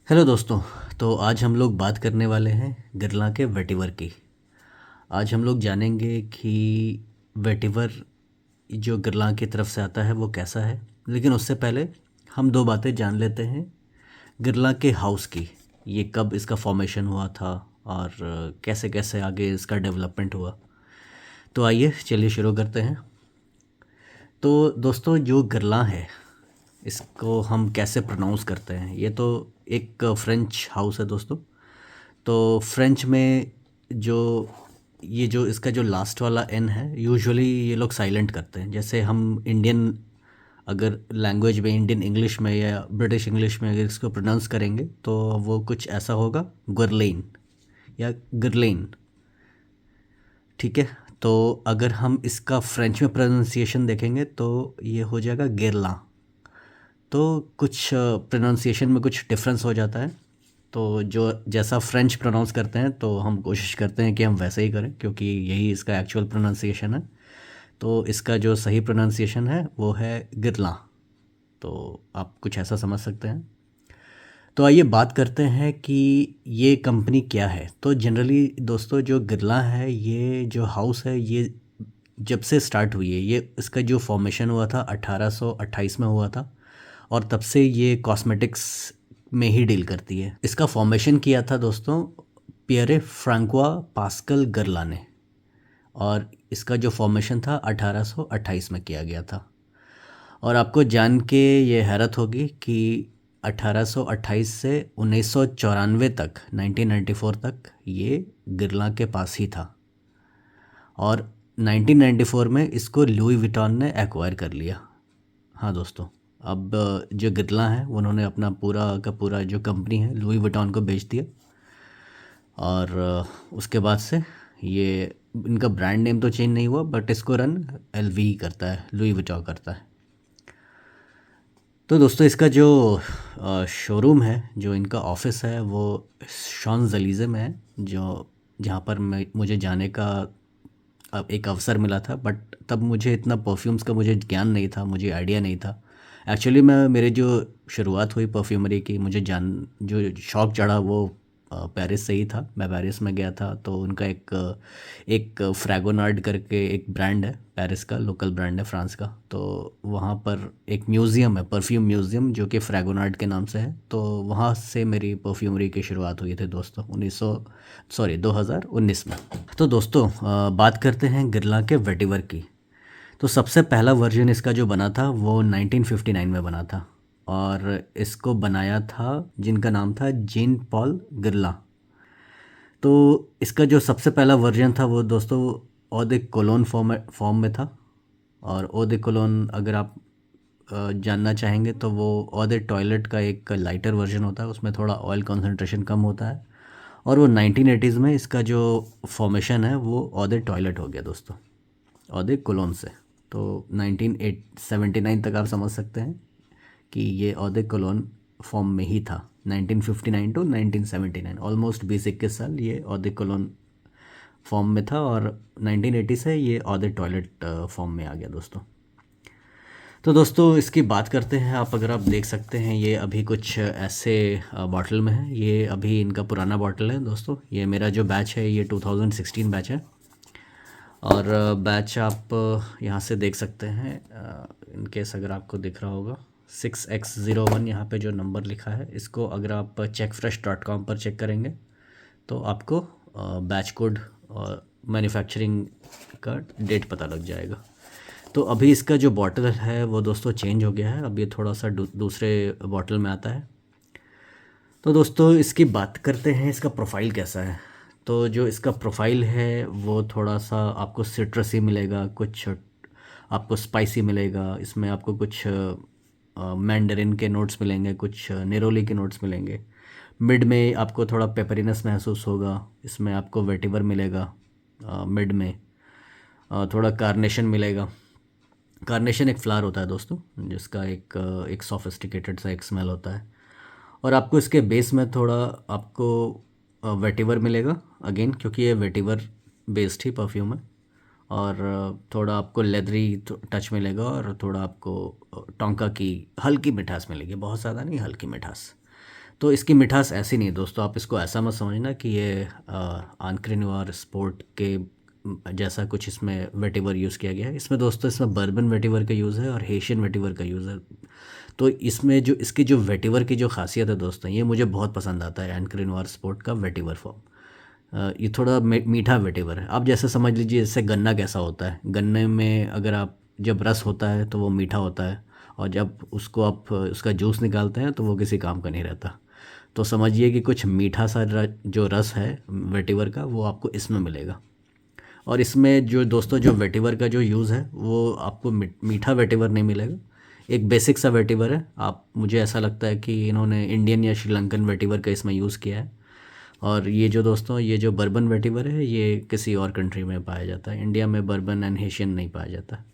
Hello दोस्तों। तो आज हम लोग बात करने वाले हैं गिरला के वेटिवर की। आज हम लोग जानेंगे कि वेटिवर जो गिरला की तरफ से आता है वो कैसा है। लेकिन उससे पहले हम दो बातें जान लेते हैं गिरला के हाउस की। ये कब इसका फॉर्मेशन हुआ था और कैसे कैसे आगे इसका डेवलपमेंट हुआ। तो आइए चलिए शुरू करते हैं। तो दोस्तों जो गिरला है इसको हम कैसे प्रोनाउंस करते हैं। ये तो एक फ्रेंच हाउस है दोस्तों। तो फ्रेंच में जो ये जो इसका जो लास्ट वाला एन है यूजुअली ये लोग साइलेंट करते हैं। जैसे हम इंडियन अगर लैंग्वेज में इंडियन इंग्लिश में या ब्रिटिश इंग्लिश में अगर इसको प्रोनाउंस करेंगे तो वो कुछ ऐसा होगा, गुरलेन या गिरलेन। ठीक है। तो अगर हम इसका फ्रेंच में प्रोनाउंसिएशन देखेंगे तो ये हो जाएगा गेरला। तो कुछ प्रोनाउंसिएशन में कुछ डिफरेंस हो जाता है। तो जो जैसा फ्रेंच प्रोनाउंस करते हैं तो हम कोशिश करते हैं कि हम वैसे ही करें, क्योंकि यही इसका एक्चुअल प्रोनाउंसिएशन है। तो इसका जो सही प्रोनाउंसिएशन है वो है गिरला। तो आप कुछ ऐसा समझ सकते हैं। तो आइए बात करते हैं कि ये कंपनी क्या है। तो जनरली दोस्तों जो गिरला है, ये जो हाउस है, ये जब से स्टार्ट हुई है, ये इसका जो फॉर्मेशन हुआ था 1828 में हुआ था। और तब से ये कॉस्मेटिक्स में ही डील करती है। इसका फॉर्मेशन किया था दोस्तों पियरे फ्रांकोआ पास्कल गिरला ने। और इसका जो फॉर्मेशन था 1828 में किया गया था। और आपको जान के ये हैरत होगी कि 1828 से 1994 तक, 1994 तक ये गिरला के पास ही था। और 1994 में इसको लुई विटॉन ने एक्वायर कर लिया। हाँ दोस्तों, अब जो गिरला है उन्होंने अपना पूरा का पूरा जो कंपनी है लुई विटॉन को बेच दिया। और उसके बाद से ये इनका ब्रांड नेम तो चेंज नहीं हुआ, बट इसको रन एलवी करता है, लुई विटॉन करता है। तो दोस्तों इसका जो शोरूम है, जो इनका ऑफिस है, वो शॉन्स-एलीज़े में है, जो जहाँ पर मुझे जाने का अब एक अवसर मिला था। बट तब मुझे इतना परफ्यूम्स का मुझे ज्ञान नहीं था, मुझे आइडिया नहीं था। एक्चुअली मैं मेरे जो शुरुआत हुई परफ्यूमरी की, मुझे जान जो शौक़ चढ़ा वो पेरिस से ही था। मैं पेरिस में गया था तो उनका एक फ्रैगोनार्ड करके एक ब्रांड है, पेरिस का लोकल ब्रांड है, फ्रांस का। तो वहाँ पर एक म्यूज़ियम है, परफ्यूम म्यूज़ियम, जो कि फ्रैगोनार्ड के नाम से है। तो वहाँ से मेरी परफ्यूमरी की शुरुआत हुई थी दोस्तों 2019 में। तो दोस्तों बात करते हैं गिरला के वेटिवर की। तो सबसे पहला वर्जन इसका जो बना था वो 1959 में बना था। और इसको बनाया था जिनका नाम था जीन पॉल गिरला। तो इसका जो सबसे पहला वर्जन था वो दोस्तों ओ दे कोलोन फॉर्म में था। और ओ दे कोलोन अगर आप जानना चाहेंगे तो वो ओ दे टॉयलेट का एक लाइटर वर्जन होता है, उसमें थोड़ा ऑयल कंसंट्रेशन कम होता है। और वो 1980s में इसका जो फॉर्मेशन है वो ओ दे टॉयलेट हो गया दोस्तों, ओ दे कोलोन से। तो 1979 तक आप समझ सकते हैं कि ये ओदे कोलोन फॉर्म में ही था। 1959 टू 1979 ऑलमोस्ट 20-21 साल ये ओदे कोलोन फॉर्म में था। और 1980 से ये ओदे टॉयलेट फॉर्म में आ गया दोस्तों। तो दोस्तों इसकी बात करते हैं। आप अगर आप देख सकते हैं ये अभी कुछ ऐसे बॉटल में है। ये अभी इनका पुराना बॉटल है दोस्तों। ये मेरा जो बैच है ये 2016 बैच है। और बैच आप यहाँ से देख सकते हैं, इनकेस अगर आपको दिख रहा होगा 6X01 यहाँ पे जो नंबर लिखा है, इसको अगर आप checkfresh.com पर चेक करेंगे तो आपको बैच कोड और मैन्युफैक्चरिंग का डेट पता लग जाएगा। तो अभी इसका जो बॉटल है वो दोस्तों चेंज हो गया है। अब ये थोड़ा सा दूसरे बॉटल में आता है। तो दोस्तों इसकी बात करते हैं इसका प्रोफाइल कैसा है। तो जो इसका प्रोफाइल है वो थोड़ा सा आपको सिट्रसी मिलेगा, कुछ आपको स्पाइसी मिलेगा, इसमें आपको कुछ मैंडरिन के नोट्स मिलेंगे, कुछ नेरोली के नोट्स मिलेंगे। मिड में आपको थोड़ा पेपरिनस महसूस होगा, इसमें आपको वेटिवर मिलेगा। मिड में थोड़ा कार्नेशन मिलेगा। कार्नेशन एक फ्लावर होता है दोस्तों, जिसका एक सोफिस्टिकेटेड सा एक स्मेल होता है। और आपको इसके बेस में थोड़ा आपको वेटिवर मिलेगा अगेन, क्योंकि ये वेटिवर बेस्ड ही परफ्यूम है। और थोड़ा आपको लेदरी टच मिलेगा और थोड़ा आपको टोंका की हल्की मिठास मिलेगी, बहुत ज़्यादा नहीं, हल्की मिठास। तो इसकी मिठास ऐसी नहीं है दोस्तों, आप इसको ऐसा मत समझना कि ये आंक्रेन्योर स्पोर्ट के जैसा कुछ इसमें वेटिवर यूज़ किया गया है। इसमें दोस्तों इसमें बर्बन वेटिवर का यूज़ है और हेशियन वेटिवर का यूज़ है। तो इसमें जो इसकी जो वेटिवर की जो खासियत है दोस्तों, ये मुझे बहुत पसंद आता है आंक्रेन्योर स्पोर्ट का वेटिवर फॉर्म। ये थोड़ा मीठा वेटिवर है। आप जैसे समझ लीजिए जैसे गन्ना कैसा होता है, गन्ने में अगर आप जब रस होता है तो वो मीठा होता है, और जब उसको आप उसका जूस निकालते हैं तो वो किसी काम का नहीं रहता। तो समझिए कि कुछ मीठा सा जो रस है वेटिवर का, वो आपको इसमें मिलेगा। और इसमें जो दोस्तों जो वेटिवर का जो यूज़ है वो आपको मीठा वेटिवर नहीं मिलेगा, एक बेसिक सा वेटिवर है। आप मुझे ऐसा लगता है कि इन्होंने इंडियन या श्रीलंकन वेटिवर का इसमें यूज़ किया है। और ये जो दोस्तों ये जो बर्बन वेटिवर है ये किसी और कंट्री में पाया जाता है, इंडिया में बर्बन एंड हेशियन नहीं पाया जाता।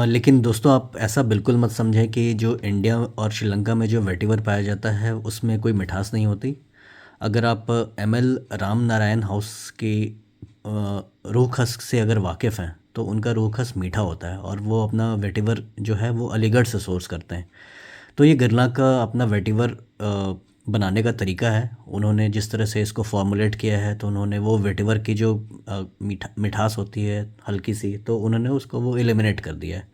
लेकिन दोस्तों आप ऐसा बिल्कुल मत समझें कि जो इंडिया और श्रीलंका में जो वेटिवर पाया जाता है उसमें कोई मिठास नहीं होती। अगर आप एम.एल. राम नारायण हाउस की रूह खस से अगर वाकिफ़ हैं तो उनका रूह खस मीठा होता है, और वो अपना वेटिवर जो है वो अलीगढ़ से सोर्स करते हैं। तो ये गिरला का अपना वेटिवर बनाने का तरीका है, उन्होंने जिस तरह से इसको फॉर्मुलेट किया है, तो उन्होंने वो वेटिवर की जो मिठास होती है हल्की सी, तो उन्होंने उसको वो एलिमिनेट कर दिया है।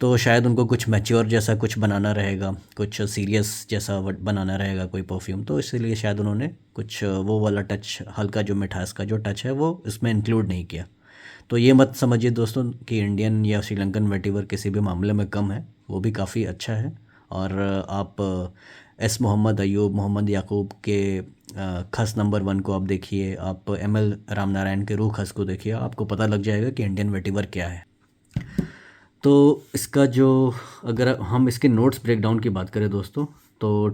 तो शायद उनको कुछ मैच्योर जैसा कुछ बनाना रहेगा, कुछ सीरियस जैसा बनाना रहेगा कोई परफ्यूम, तो इसीलिए शायद उन्होंने कुछ वो वाला टच, हल्का जो मिठास का जो टच है वो इसमें इंक्लूड नहीं किया। तो ये मत समझिए दोस्तों कि इंडियन या श्रीलंकन वेटिवर किसी भी मामले में कम है, वो भी काफ़ी अच्छा है। और आप एस मोहम्मद अयूब, मोहम्मद याकूब के खस नंबर 1 को आप देखिए, आप एम.एल. रामनारायण के रूह खस को देखिए, आपको पता लग जाएगा कि इंडियन वेटिवर क्या है। तो इसका जो, अगर हम इसके नोट्स ब्रेकडाउन की बात करें दोस्तों, तो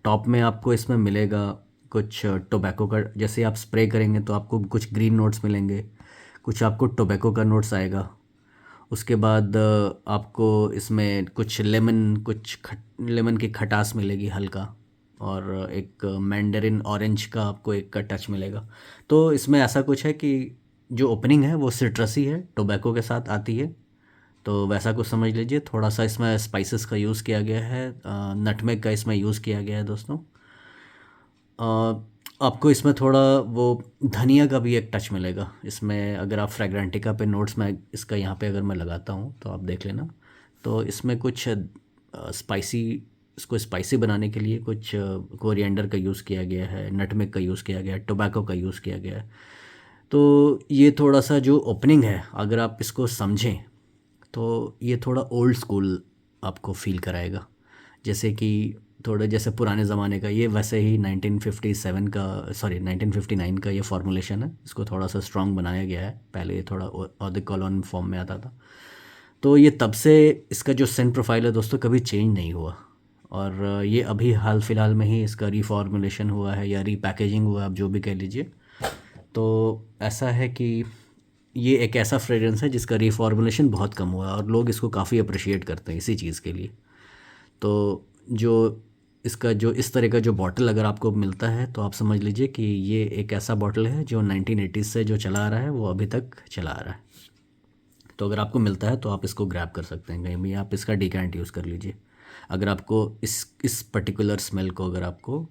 टॉप में आपको इसमें मिलेगा कुछ टोबैको का, जैसे आप स्प्रे करेंगे तो आपको कुछ ग्रीन नोट्स मिलेंगे, कुछ आपको टोबैको का नोट्स आएगा। उसके बाद आपको इसमें कुछ लेमन की खटास मिलेगी हल्का, और एक मैंडरिन ऑरेंज का आपको एक का टच मिलेगा। तो इसमें ऐसा कुछ है कि जो ओपनिंग है वो सिट्रसी है, टोबैको के साथ आती है, तो वैसा कुछ समझ लीजिए। थोड़ा सा इसमें स्पाइसेस का यूज़ किया गया है, नटमेग का इसमें यूज़ किया गया है दोस्तों। आपको इसमें थोड़ा वो धनिया का भी एक टच मिलेगा इसमें। अगर आप फ्रेग्रेंटिका पे नोट्स में इसका यहाँ पे अगर मैं लगाता हूँ तो आप देख लेना, तो इसमें कुछ स्पाइसी, इसको स्पाइसी बनाने के लिए कुछ कोरिएंडर का यूज़ किया गया है, नटमेग का यूज़ किया गया है, टोबैको का यूज़ किया गया है। तो ये थोड़ा सा जो ओपनिंग है अगर आप इसको समझें तो ये थोड़ा ओल्ड स्कूल आपको फ़ील कराएगा, जैसे कि थोड़े जैसे पुराने ज़माने का। ये वैसे ही 1957 का, सॉरी 1959 का ये फॉर्मुलेशन है, इसको थोड़ा सा स्ट्रॉन्ग बनाया गया है। पहले ये थोड़ा ऑडिक कॉलोन फॉर्म में आता था, तो ये तब से इसका जो सेंट प्रोफाइल है दोस्तों कभी चेंज नहीं हुआ। और ये अभी हाल फिलहाल में ही इसका रीफॉर्मुलेशन हुआ है या रीपैकेजिंग हुआ, आप जो भी कह लीजिए। तो ऐसा है कि ये एक ऐसा फ्रेग्रेंस है जिसका रीफॉर्मुलेशन बहुत कम हुआ है और लोग इसको काफ़ी अप्रिशिएट करते हैं इसी चीज़ के लिए। तो जो इसका जो इस तरह का जो बॉटल अगर आपको मिलता है तो आप समझ लीजिए कि ये एक ऐसा बॉटल है जो 1980s से जो चला आ रहा है वो अभी तक चला आ रहा है। तो अगर आपको मिलता है तो आप इसको ग्रैब कर सकते हैं कहीं भी, आप इसका डिकैंट यूज़ कर लीजिए अगर आपको इस पर्टिकुलर स्मेल को अगर आपको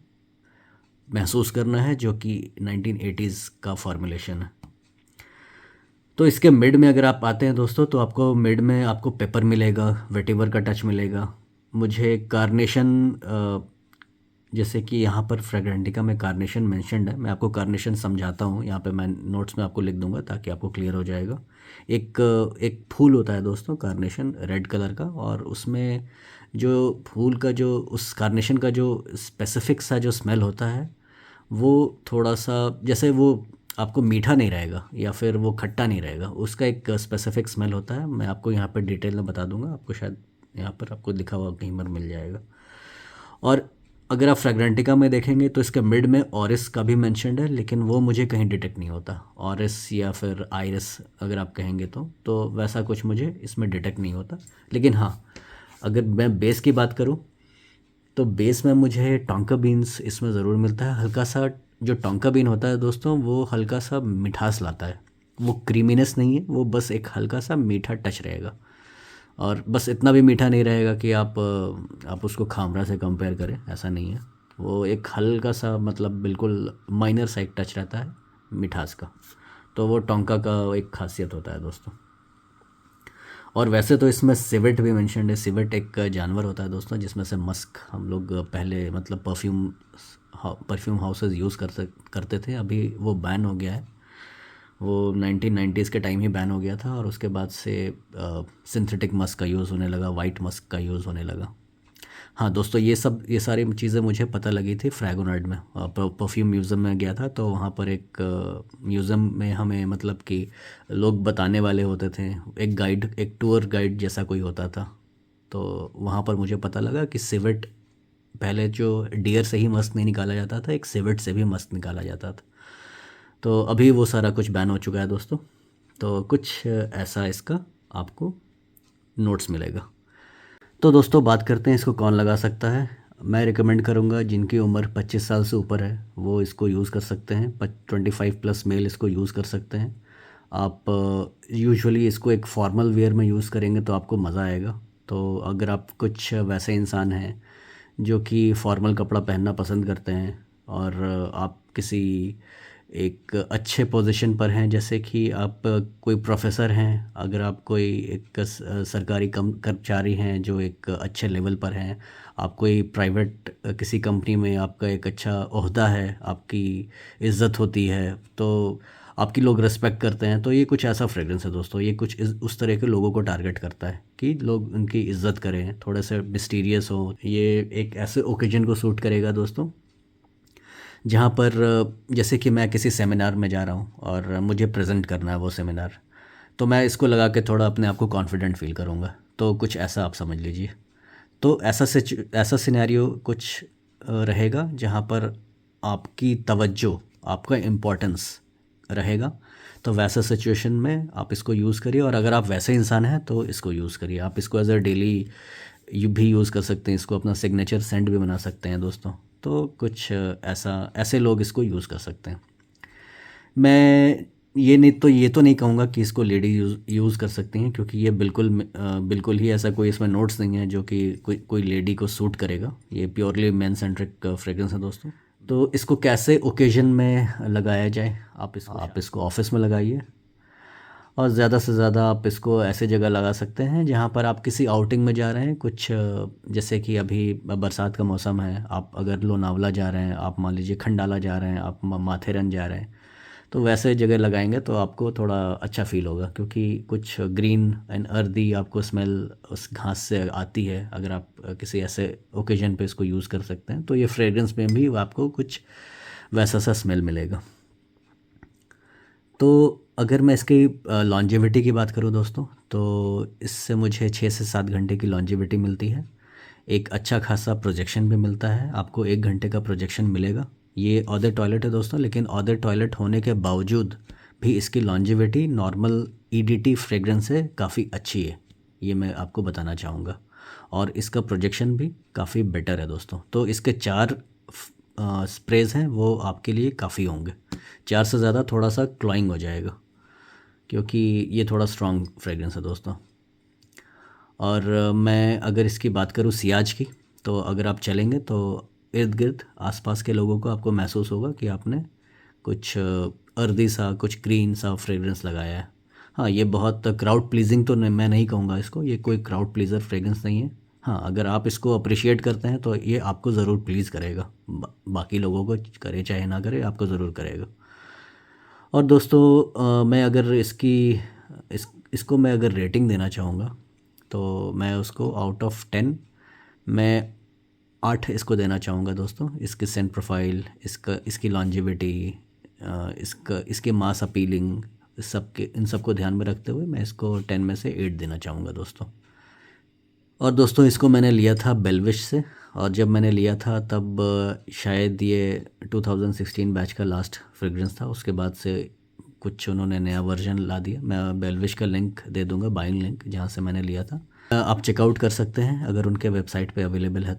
महसूस करना है, जो कि 1980s का फॉर्मुलेशन है। तो इसके मिड में अगर आप आते हैं दोस्तों, तो आपको मिड में आपको पेपर मिलेगा, वेटिवर का टच मिलेगा, मुझे कार्नेशन, जैसे कि यहाँ पर फ्रेग्रेंटिका में कार्नेशन मेंशन्ड है, मैं आपको कार्नेशन समझाता हूँ, यहाँ पे मैं नोट्स में आपको लिख दूंगा ताकि आपको क्लियर हो जाएगा। एक फूल होता है दोस्तों कार्नेशन, रेड कलर का, और उसमें जो फूल का जो उस कार्नेशन का जो स्पेसिफिक सा जो स्मेल होता है वो थोड़ा सा, जैसे वो आपको मीठा नहीं रहेगा या फिर वो खट्टा नहीं रहेगा, उसका एक स्पेसिफिक स्मेल होता है। मैं आपको यहाँ पर डिटेल में बता दूंगा, आपको शायद यहाँ पर आपको लिखा हुआ कहीं पर मिल जाएगा। और अगर आप फ्रेग्रेंटिका में देखेंगे तो इसके मिड में ऑरिस का भी मेंशन्ड है, लेकिन वो मुझे कहीं डिटेक्ट नहीं होता। ऑरिस या फिर आइरिस अगर आप कहेंगे तो वैसा कुछ मुझे इसमें डिटेक्ट नहीं होता। लेकिन हाँ, अगर मैं बेस की बात करूँ तो बेस में मुझे टोंका बीन्स इसमें ज़रूर मिलता है। हल्का सा जो टोंका बीन होता है दोस्तों वो हल्का सा मिठास लाता है, वो क्रीमीनेस नहीं है, वो बस एक हल्का सा मीठा टच रहेगा। और बस इतना भी मीठा नहीं रहेगा कि आप उसको खामरा से कंपेयर करें, ऐसा नहीं है। वो एक हल्का सा मतलब बिल्कुल माइनर सा एक टच रहता है मिठास का। तो वो टोंका का एक खासियत होता है दोस्तों। और वैसे तो इसमें सिवेट भी मेंशन्ड है। सिवेट एक जानवर होता है दोस्तों, जिसमें से मस्क हम लोग पहले मतलब परफ्यूम हाउसेस यूज़ करते थे। अभी वो बैन हो गया है। वो 1990s के टाइम ही बैन हो गया था, और उसके बाद से सिंथेटिक मस्क का यूज़ होने लगा, वाइट मस्क का यूज़ होने लगा। हाँ दोस्तों, ये सारी चीज़ें मुझे पता लगी थी फ्रैगोनार्ड में। परफ्यूम म्यूज़ियम में गया था, तो वहाँ पर एक म्यूज़ियम में हमें मतलब कि लोग बताने वाले होते थे। एक टूर गाइड जैसा कोई होता था। तो वहाँ पर मुझे पता लगा कि सिवेट, पहले जो डियर से ही मस्त नहीं निकाला जाता था, एक सिवेट से भी मस्त निकाला जाता था। तो अभी वो सारा कुछ बैन हो चुका है दोस्तों। तो कुछ ऐसा इसका आपको नोट्स मिलेगा। तो दोस्तों बात करते हैं इसको कौन लगा सकता है। मैं रिकमेंड करूँगा जिनकी उम्र 25 साल से ऊपर है वो इसको यूज़ कर सकते हैं। 25+ मेल इसको यूज़ कर सकते हैं। आप यूजुअली इसको एक फॉर्मल वेयर में यूज़ करेंगे तो आपको मज़ा आएगा। तो अगर आप कुछ वैसे इंसान हैं जो कि फॉर्मल कपड़ा पहनना पसंद करते हैं, और आप किसी एक अच्छे पोजीशन पर हैं, जैसे कि आप कोई प्रोफेसर हैं, अगर आप कोई एक सरकारी कर्मचारी हैं जो एक अच्छे लेवल पर हैं, आप कोई प्राइवेट किसी कंपनी में आपका एक अच्छा ओहदा है, आपकी इज़्ज़त होती है, तो आपकी लोग रिस्पेक्ट करते हैं, तो ये कुछ ऐसा फ्रेग्रेंस है दोस्तों। ये कुछ उस तरह के लोगों को टारगेट करता है कि लोग उनकी इज़्ज़त करें, थोड़े से मिस्टीरियस हो। ये एक ऐसे ओकेजन को सूट करेगा दोस्तों जहाँ पर जैसे कि मैं किसी सेमिनार में जा रहा हूँ और मुझे प्रेजेंट करना है वो सेमिनार, तो मैं इसको लगा के थोड़ा अपने आप को कॉन्फिडेंट फील करूँगा। तो कुछ ऐसा आप समझ लीजिए। तो ऐसा सिनेरियो कुछ रहेगा जहाँ पर आपकी तवज्जो, आपका इम्पोर्टेंस रहेगा। तो वैसा सिचुएशन में आप इसको यूज़ करिए, और अगर आप वैसे इंसान हैं तो इसको यूज़ करिए। आप इसको एज अ डेली भी यूज़ कर सकते हैं, इसको अपना सिग्नेचर सेंट भी बना सकते हैं दोस्तों। तो कुछ ऐसे लोग इसको यूज़ कर सकते हैं। मैं ये तो नहीं कहूँगा कि इसको लेडी यूज़ कर सकती हैं, क्योंकि ये बिल्कुल ही ऐसा कोई इसमें नोट्स नहीं है जो कि कोई लेडी को सूट करेगा। ये प्योरली मेन सेंट्रिक फ्रेग्रेंस है दोस्तों। तो इसको कैसे ओकेजन में लगाया जाए, आप इसको ऑफिस में लगाइए, और ज़्यादा से ज़्यादा आप इसको ऐसे जगह लगा सकते हैं जहाँ पर आप किसी आउटिंग में जा रहे हैं। कुछ जैसे कि अभी बरसात का मौसम है, आप अगर लोनावला जा रहे हैं, आप मान लीजिए खंडाला जा रहे हैं, आप माथेरन जा रहे हैं, तो वैसे जगह लगाएंगे तो आपको थोड़ा अच्छा फील होगा, क्योंकि कुछ ग्रीन एंड अर्दी आपको स्मेल उस घास से आती है। अगर आप किसी ऐसे ओकेजन पे इसको यूज़ कर सकते हैं, तो ये फ्रेग्रेंस में भी आपको कुछ वैसा सा स्मेल मिलेगा। तो अगर मैं इसकी लॉन्जेविटी की बात करूँ दोस्तों, तो इससे मुझे 6 से 7 घंटे की लॉन्जेविटी मिलती है। एक अच्छा खासा प्रोजेक्शन भी मिलता है, आपको 1 घंटे का प्रोजेक्शन मिलेगा। ये ऑदर टॉयलेट है दोस्तों, लेकिन ऑदर टॉयलेट होने के बावजूद भी इसकी लॉन्जेविटी नॉर्मल ईडीटी फ्रेग्रेंस से काफ़ी अच्छी है, ये मैं आपको बताना चाहूँगा। और इसका प्रोजेक्शन भी काफ़ी बेटर है दोस्तों। तो इसके 4 स्प्रेज हैं, वो आपके लिए काफ़ी होंगे। 4 से ज़्यादा थोड़ा सा क्लॉइंग हो जाएगा, क्योंकि ये थोड़ा स्ट्रॉन्ग फ्रेग्रेंस है दोस्तों। और मैं अगर इसकी बात करूँ सियाज की, तो अगर आप चलेंगे तो इर्द गिर्द आसपास के लोगों को आपको महसूस होगा कि आपने कुछ अर्दी सा, कुछ ग्रीन सा फ्रेग्रेंस लगाया है। हाँ, ये बहुत क्राउड प्लीजिंग तो मैं नहीं कहूँगा इसको, ये कोई क्राउड प्लीज़र फ्रेग्रेंस नहीं है। हाँ, अगर आप इसको अप्रिशिएट करते हैं तो ये आपको ज़रूर प्लीज़ करेगा। बाकी लोगों को करे चाहे ना करे, आपको ज़रूर करेगा। और दोस्तों मैं अगर इसको मैं अगर रेटिंग देना चाहूँगा, तो मैं उसको आउट ऑफ 10 मैं 8 इसको देना चाहूँगा दोस्तों। इसकी सेंट प्रोफाइल, इसकी लॉन्जेविटी, इसके मास अपीलिंग, इन सब को ध्यान में रखते हुए मैं इसको 10 में से 8 देना चाहूँगा दोस्तों। और दोस्तों इसको मैंने लिया था बेलविश से, और जब मैंने लिया था तब शायद ये 2016 बैच का लास्ट फ्रेग्रेंस था। उसके बाद से कुछ उन्होंने नया वर्जन ला दिया। मैं बेलविश का लिंक दे दूंगा, बाइंग लिंक, जहाँ से मैंने लिया था। आप चेकआउट कर सकते हैं अगर उनके वेबसाइट पे अवेलेबल है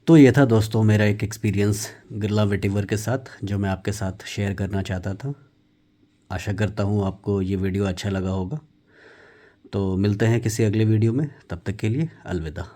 तो ये था दोस्तों मेरा एक एक्सपीरियंस गिरला वेटिवर के साथ, जो मैं आपके साथ शेयर करना चाहता था। आशा करता हूँ आपको ये वीडियो अच्छा लगा होगा। तो मिलते हैं किसी अगले वीडियो में, तब तक के लिए अलविदा।